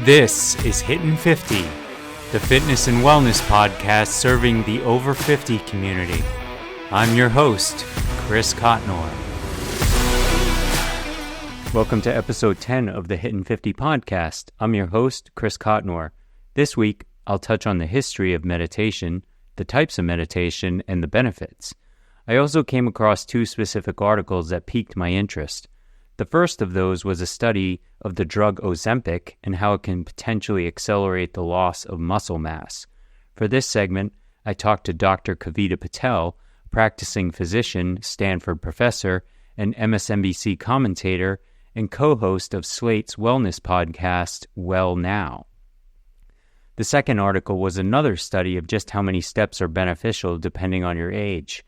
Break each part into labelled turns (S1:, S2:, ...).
S1: This is Hittin' 50, the fitness and wellness podcast serving the over 50 community. I'm your host, Chris Cotnor. Welcome to episode 10 of the Hittin' 50 podcast. I'm your host, Chris Cotnor. This week, I'll touch on the history of meditation, the types of meditation, and the benefits. I also came across two specific articles that piqued my interest. The first of those was a study of the drug Ozempic and how it can potentially accelerate the loss of muscle mass. For this segment, I talked to Dr. Kavita Patel, practicing physician, Stanford professor, and MSNBC commentator, and co-host of Slate's wellness podcast, Well Now. The second article was another study of just how many steps are beneficial depending on your age.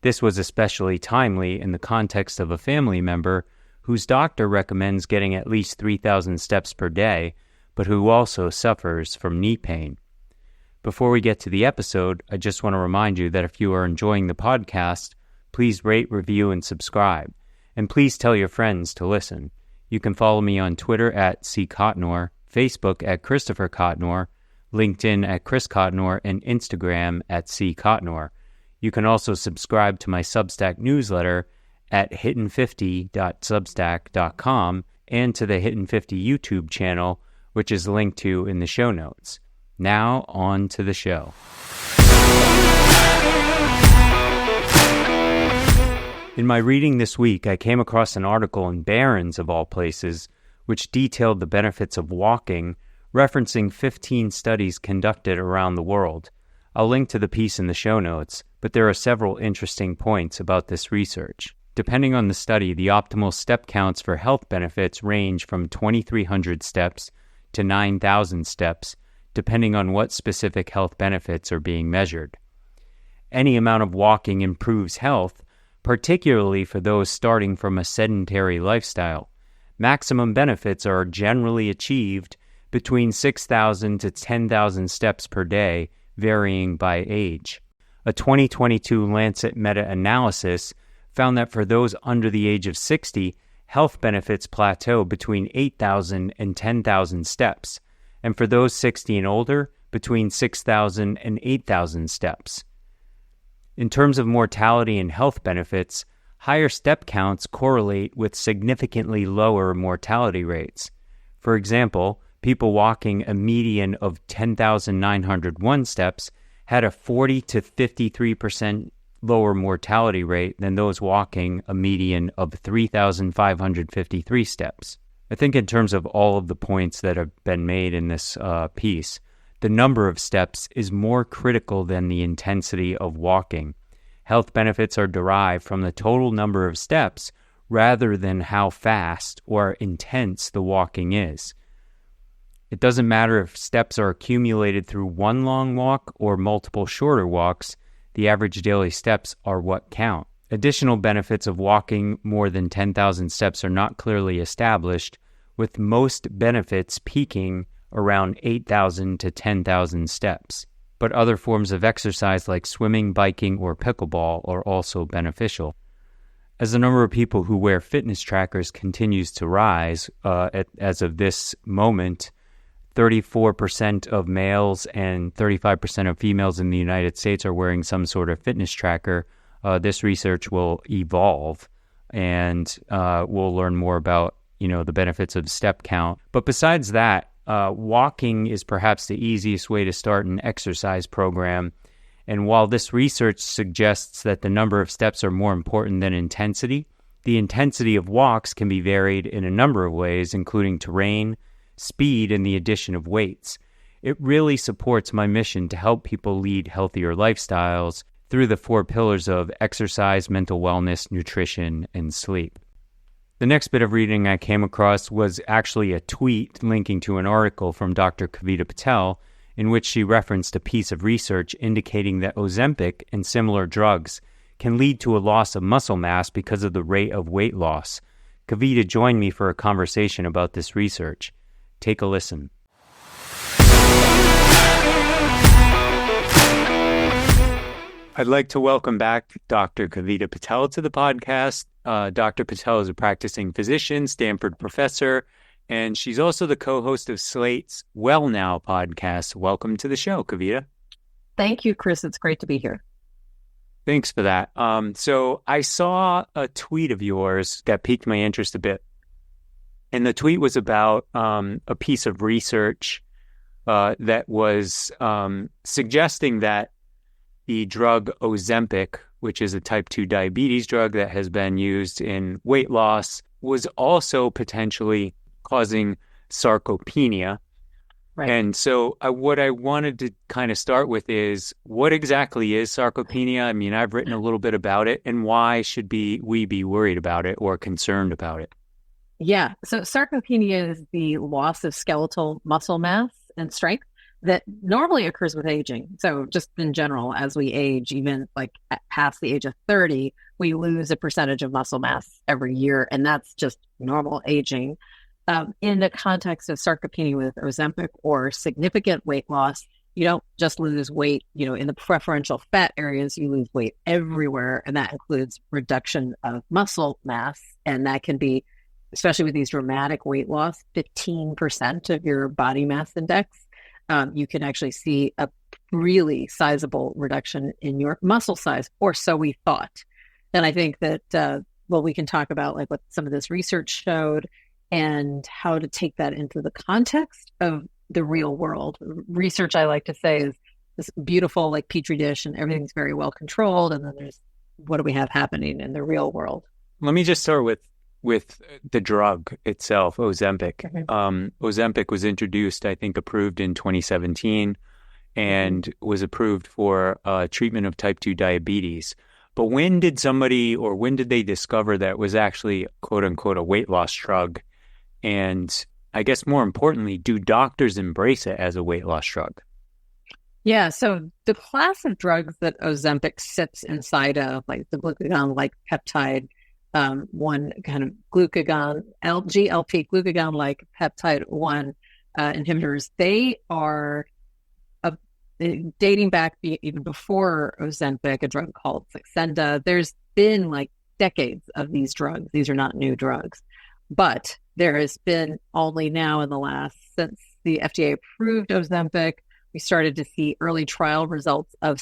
S1: This was especially timely in the context of a family member whose doctor recommends getting at least 3,000 steps per day, but who also suffers from knee pain. Before we get to the episode, I just want to remind you that if you are enjoying the podcast, please rate, review, and subscribe. And please tell your friends to listen. You can follow me on Twitter at @CCotnor, Facebook at Christopher Cotnor, LinkedIn at Chris Cotnor, and Instagram at @CCotnor. You can also subscribe to my Substack newsletter at hittin50.substack.com and to the Hittin 50 YouTube channel, which is linked to in the show notes. Now, on to the show. In my reading this week, I came across an article in Barron's, of all places, which detailed the benefits of walking, referencing 15 studies conducted around the world. I'll link to the piece in the show notes, but there are several interesting points about this research. Depending on the study, the optimal step counts for health benefits range from 2,300 steps to 9,000 steps, depending on what specific health benefits are being measured. Any amount of walking improves health, particularly for those starting from a sedentary lifestyle. Maximum benefits are generally achieved between 6,000 to 10,000 steps per day, varying by age. A 2022 Lancet meta-analysis found that for those under the age of 60, health benefits plateau between 8,000 and 10,000 steps, and for those 60 and older, between 6,000 and 8,000 steps. In terms of mortality and health benefits, higher step counts correlate with significantly lower mortality rates. For example, people walking a median of 10,901 steps had a 40 to 53% lower mortality rate than those walking a median of 3,553 steps. I think in terms of all of the points that have been made in this piece, the number of steps is more critical than the intensity of walking. Health benefits are derived from the total number of steps rather than how fast or intense the walking is. It doesn't matter if steps are accumulated through one long walk or multiple shorter walks. The average daily steps are what count. Additional benefits of walking more than 10,000 steps are not clearly established, with most benefits peaking around 8,000 to 10,000 steps. But other forms of exercise like swimming, biking, or pickleball are also beneficial. As the number of people who wear fitness trackers continues to rise, as of this moment, 34% of males and 35% of females in the United States are wearing some sort of fitness tracker. This research will evolve, and we'll learn more about, the benefits of step count. But besides that, walking is perhaps the easiest way to start an exercise program. And while this research suggests that the number of steps are more important than intensity, the intensity of walks can be varied in a number of ways, including terrain, speed, and the addition of weights. It really supports my mission to help people lead healthier lifestyles through the 4 pillars of exercise, mental wellness, nutrition, and sleep. The next bit of reading I came across was actually a tweet linking to an article from Dr. Kavita Patel in which she referenced a piece of research indicating that Ozempic and similar drugs can lead to a loss of muscle mass because of the rate of weight loss. Kavita joined me for a conversation about this research. Take a listen. I'd like to welcome back Dr. Kavita Patel to the podcast. Dr. Patel is a practicing physician, Stanford professor, and she's also the co-host of Slate's Well Now podcast. Welcome to the show, Kavita.
S2: Thank you, Chris. It's great to be here.
S1: Thanks for that. So I saw a tweet of yours that piqued my interest a bit. And the tweet was about a piece of research that was suggesting that the drug Ozempic, which is a type 2 diabetes drug that has been used in weight loss, was also potentially causing sarcopenia.
S2: Right.
S1: And so what I wanted to kind of start with is, what exactly is sarcopenia? I mean, I've written a little bit about it, and why should we be worried about it or concerned about it?
S2: Yeah. So sarcopenia is the loss of skeletal muscle mass and strength that normally occurs with aging. So just in general, as we age, even like past the age of 30, we lose a percentage of muscle mass every year. And that's just normal aging. In the context of sarcopenia with Ozempic or significant weight loss, you don't just lose weight, in the preferential fat areas, you lose weight everywhere. And that includes reduction of muscle mass. And that can be, especially with these dramatic weight loss, 15% of your body mass index. You can actually see a really sizable reduction in your muscle size, or so we thought. And I think that, we can talk about like what some of this research showed and how to take that into the context of the real world. Research, I like to say, is this beautiful like petri dish and everything's very well controlled. And then there's what do we have happening in the real world?
S1: Let me just start with the drug itself, Ozempic.
S2: Mm-hmm.
S1: Ozempic was introduced, I think, approved in 2017 and was approved for treatment of type 2 diabetes. But when did they discover that it was actually, quote unquote, a weight loss drug? And I guess more importantly, do doctors embrace it as a weight loss drug?
S2: Yeah, so the class of drugs that Ozempic sits inside of, like the glucagon-like peptide, one kind of glucagon, GLP, glucagon-like peptide 1 inhibitors, they are dating back even before Ozempic, a drug called Saxenda. There's been like decades of these drugs. These are not new drugs. But there has been only now since the FDA approved Ozempic, we started to see early trial results of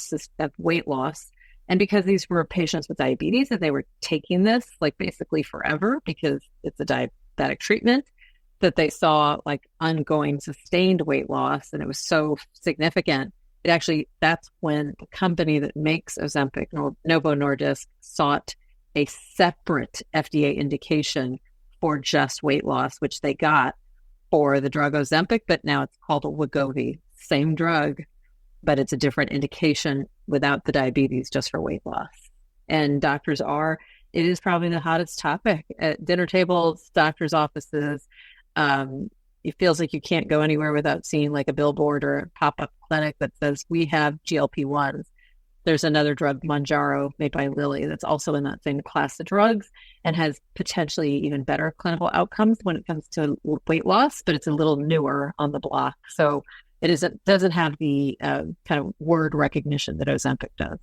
S2: weight loss. And because these were patients with diabetes and they were taking this like basically forever because it's a diabetic treatment, that they saw like ongoing sustained weight loss, and it was so significant. That's when the company that makes Ozempic, Novo Nordisk, sought a separate FDA indication for just weight loss, which they got for the drug Ozempic, but now it's called Wegovy. Same drug, but it's a different indication without the diabetes, just for weight loss. And it is probably the hottest topic at dinner tables, doctors' offices. It feels like you can't go anywhere without seeing like a billboard or a pop-up clinic that says, we have GLP-1s. There's another drug, Mounjaro, made by Lilly, that's also in that same class of drugs and has potentially even better clinical outcomes when it comes to weight loss, but it's a little newer on the block. So it doesn't have the kind of word recognition that Ozempic does.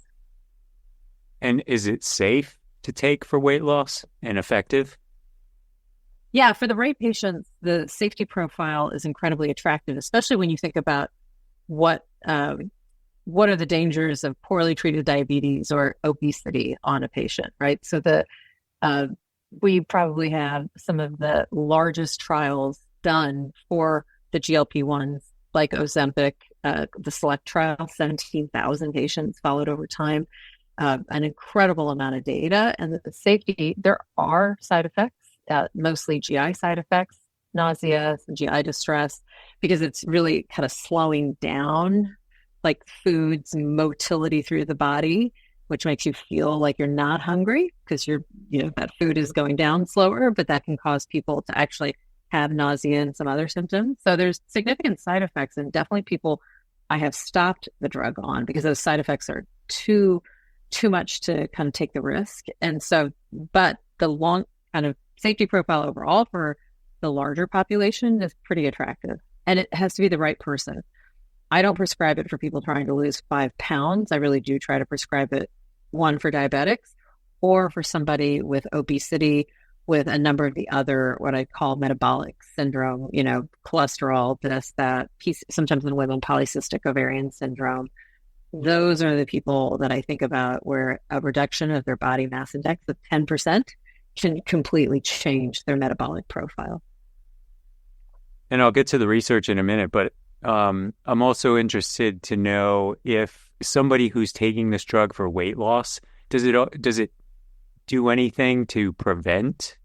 S1: And is it safe to take for weight loss and effective?
S2: Yeah, for the right patients, the safety profile is incredibly attractive, especially when you think about what are the dangers of poorly treated diabetes or obesity on a patient, right? So we probably have some of the largest trials done for the GLP-1s, like Ozempic, the SELECT trial, 17,000 patients followed over time, an incredible amount of data. And the safety, there are side effects, mostly GI side effects, nausea, GI distress, because it's really kind of slowing down like food's motility through the body, which makes you feel like you're not hungry because that food is going down slower, but that can cause people to actually have nausea and some other symptoms. So there's significant side effects, and definitely people I have stopped the drug on because those side effects are too much to kind of take the risk. And so, but the long kind of safety profile overall for the larger population is pretty attractive, and it has to be the right person. I don't prescribe it for people trying to lose 5 pounds. I really do try to prescribe it, one, for diabetics, or for somebody with obesity with a number of the other, what I call metabolic syndrome, cholesterol, this, that, sometimes in women, polycystic ovarian syndrome. Those are the people that I think about where a reduction of their body mass index of 10% can completely change their metabolic profile.
S1: And I'll get to the research in a minute, but I'm also interested to know if somebody who's taking this drug for weight loss, does it do anything to prevent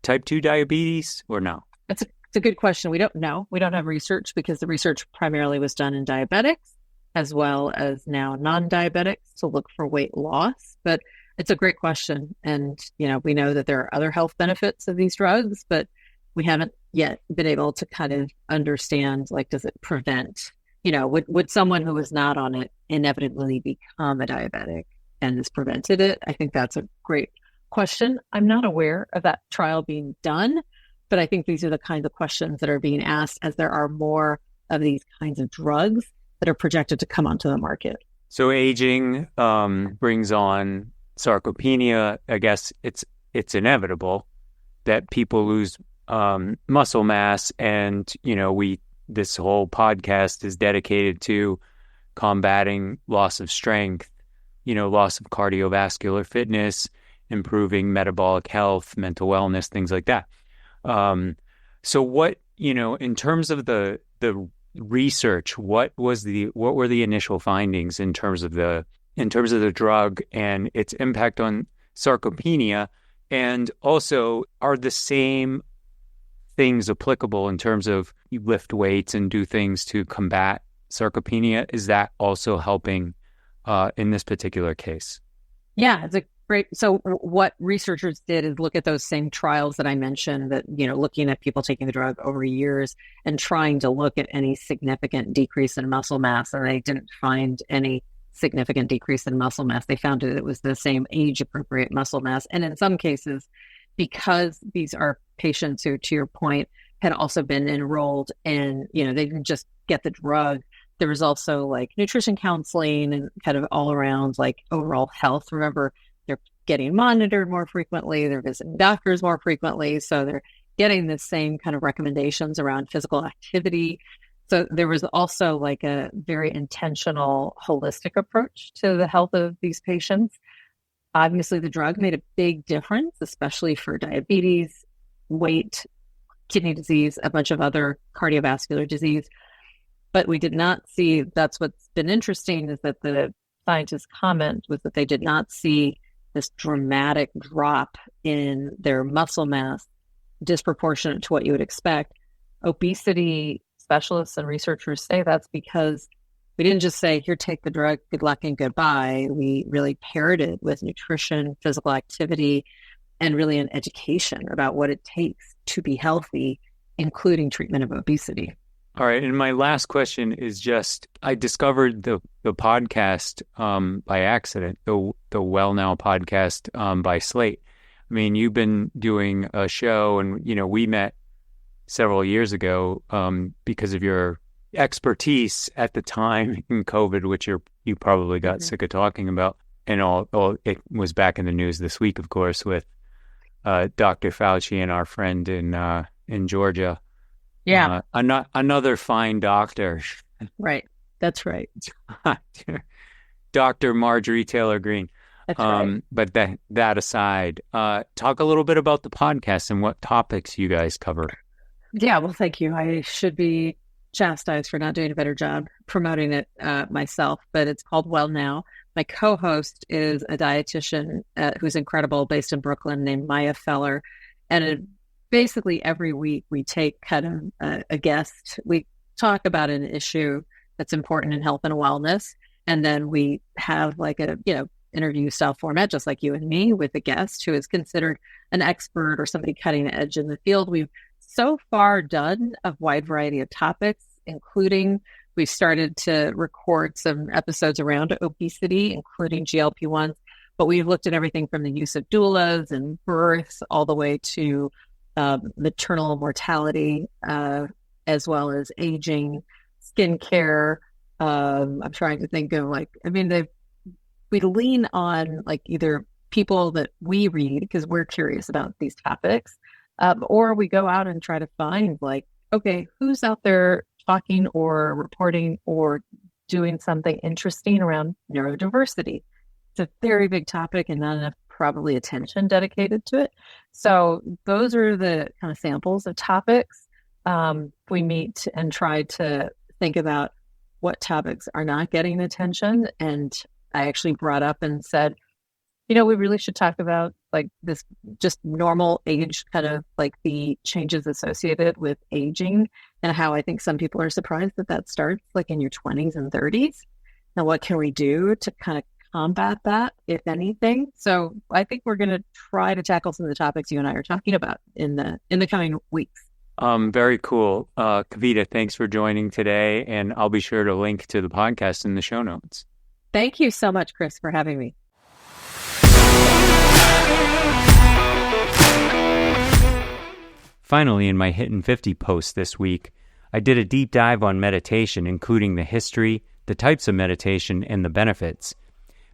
S1: type 2 diabetes or no?
S2: It's a good question. We don't know. We don't have research because the research primarily was done in diabetics as well as now non-diabetics to look for weight loss. But it's a great question. And, we know that there are other health benefits of these drugs, but we haven't yet been able to kind of understand, does it prevent, would someone who was not on it inevitably become a diabetic and has prevented it? I think that's a great question. I'm not aware of that trial being done, but I think these are the kinds of questions that are being asked as there are more of these kinds of drugs that are projected to come onto the market.
S1: So aging brings on sarcopenia. I guess it's inevitable that people lose muscle mass, and this whole podcast is dedicated to combating loss of strength, loss of cardiovascular fitness, improving metabolic health, mental wellness, things like that. So what, in terms of the research, what were the initial findings in terms of the drug and its impact on sarcopenia? And also, are the same things applicable in terms of you lift weights and do things to combat sarcopenia? Is that also helping in this particular case?
S2: Yeah, it's a great. So what researchers did is look at those same trials that I mentioned, that, looking at people taking the drug over years and trying to look at any significant decrease in muscle mass, and they didn't find any significant decrease in muscle mass. They found that it was the same age appropriate muscle mass. And in some cases, because these are patients who, to your point, had also been enrolled and, they didn't just get the drug. There was also nutrition counseling and kind of all around overall health. Remember, they're getting monitored more frequently. They're visiting doctors more frequently. So they're getting the same kind of recommendations around physical activity. So there was also a very intentional, holistic approach to the health of these patients. Obviously, the drug made a big difference, especially for diabetes, weight, kidney disease, a bunch of other cardiovascular disease. But we did not see, that's what's been interesting, is that the scientists' comment was that they did not see this dramatic drop in their muscle mass disproportionate to what you would expect. Obesity specialists and researchers say that's because we didn't just say, here, take the drug, good luck and goodbye. We really paired it with nutrition, physical activity, and really an education about what it takes to be healthy, including treatment of obesity.
S1: All right. And my last question is just, I discovered the podcast by accident, the Well Now podcast by Slate. I mean, you've been doing a show and, we met several years ago because of your expertise at the time in COVID, which you probably got sick of talking about. And it was back in the news this week, of course, with Dr. Fauci and our friend in Georgia.
S2: Yeah.
S1: Another fine doctor.
S2: Right. That's right.
S1: Dr. Marjorie Taylor Greene.
S2: That's right.
S1: But that aside, talk a little bit about the podcast and what topics you guys cover.
S2: Yeah, well, thank you. I should be chastised for not doing a better job promoting it myself, but it's called Well Now. My co-host is a dietitian who's incredible, based in Brooklyn, named Maya Feller. And basically every week we take kind of a guest. We talk about an issue that's important in health and wellness. And then we have a, interview style format, just like you and me, with a guest who is considered an expert or somebody cutting edge in the field. We've so far done a wide variety of topics, including we've started to record some episodes around obesity, including GLP-1s, but we've looked at everything from the use of doulas and births all the way to maternal mortality, as well as aging, skincare. I'm trying to think of we lean on either people that we read because we're curious about these topics, or we go out and try to find like, okay, who's out there talking or reporting or doing something interesting around neurodiversity. It's a very big topic and not enough probably attention dedicated to it. So those are the kind of samples of topics. We meet and try to think about what topics are not getting attention. And I actually brought up and said, we really should talk about like this just normal age, kind of like the changes associated with aging and how I think some people are surprised that starts like in your 20s and 30s. Now, what can we do to kind of combat that, if anything? So I think we're going to try to tackle some of the topics you and I are talking about in the coming weeks.
S1: Very cool. Kavita, thanks for joining today, and I'll be sure to link to the podcast in the show notes.
S2: Thank you so much, Chris, for having me.
S1: Finally, in my Hittin' 50 post this week, I did a deep dive on meditation, including the history, the types of meditation, and the benefits.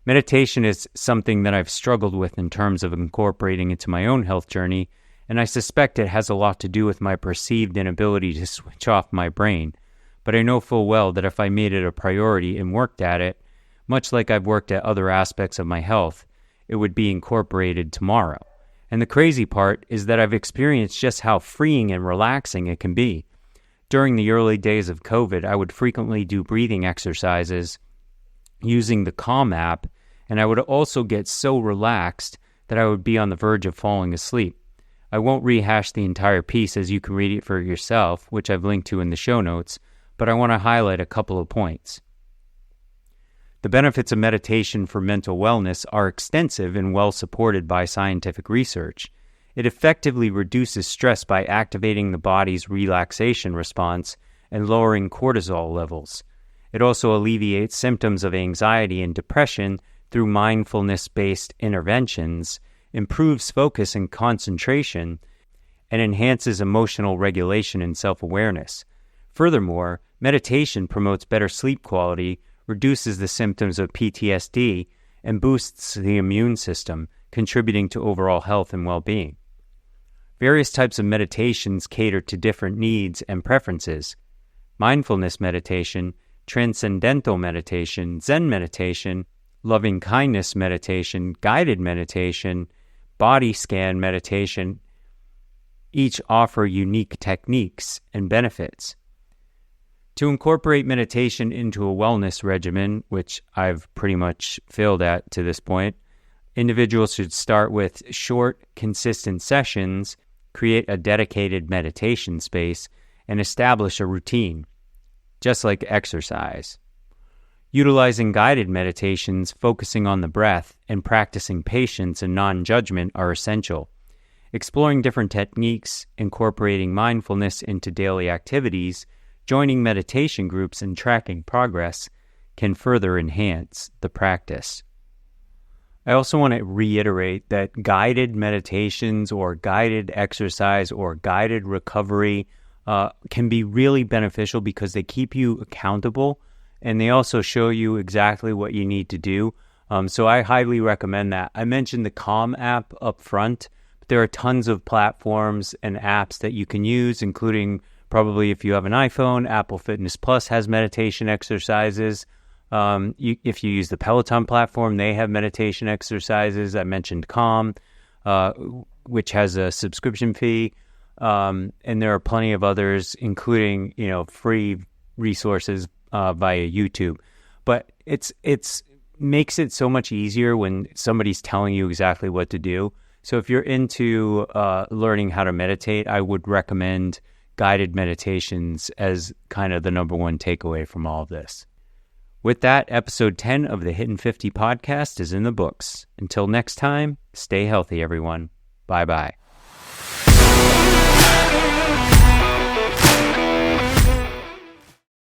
S1: Meditation is something that I've struggled with in terms of incorporating into my own health journey, and I suspect it has a lot to do with my perceived inability to switch off my brain. But I know full well that if I made it a priority and worked at it, much like I've worked at other aspects of my health, it would be incorporated tomorrow. And the crazy part is that I've experienced just how freeing and relaxing it can be. During the early days of COVID, I would frequently do breathing exercises using the Calm app, and I would also get so relaxed that I would be on the verge of falling asleep. I won't rehash the entire piece as you can read it for yourself, which I've linked to in the show notes, but I want to highlight a couple of points. The benefits of meditation for mental wellness are extensive and well supported by scientific research. It effectively reduces stress by activating the body's relaxation response and lowering cortisol levels. It also alleviates symptoms of anxiety and depression through mindfulness-based interventions, improves focus and concentration, and enhances emotional regulation and self-awareness. Furthermore, meditation promotes better sleep quality, reduces the symptoms of PTSD, and boosts the immune system, contributing to overall health and well-being. Various types of meditations cater to different needs and preferences. Mindfulness meditation, transcendental meditation, Zen meditation, loving-kindness meditation, guided meditation, body scan meditation, each offer unique techniques and benefits. To incorporate meditation into a wellness regimen, which I've pretty much failed at to this point, individuals should start with short, consistent sessions, create a dedicated meditation space, and establish a routine, just like exercise. Utilizing guided meditations, focusing on the breath, and practicing patience and non-judgment are essential. Exploring different techniques, incorporating mindfulness into daily activities, joining meditation groups, and tracking progress can further enhance the practice. I also want to reiterate that guided meditations or guided exercise or guided recovery can be really beneficial because they keep you accountable and they also show you exactly what you need to do. So I highly recommend that. I mentioned the Calm app up front, but there are tons of platforms and apps that you can use, including probably if you have an iPhone, Apple Fitness Plus has meditation exercises. If you use the Peloton platform, they have meditation exercises. I mentioned Calm, which has a subscription fee. And there are plenty of others, including, free resources via YouTube. But it's makes it so much easier when somebody's telling you exactly what to do. So if you're into learning how to meditate, I would recommend guided meditations as kind of the number one takeaway from all of this. With that, episode 10 of the Hittin' 50 podcast is in the books. Until next time, stay healthy, everyone. Bye-bye.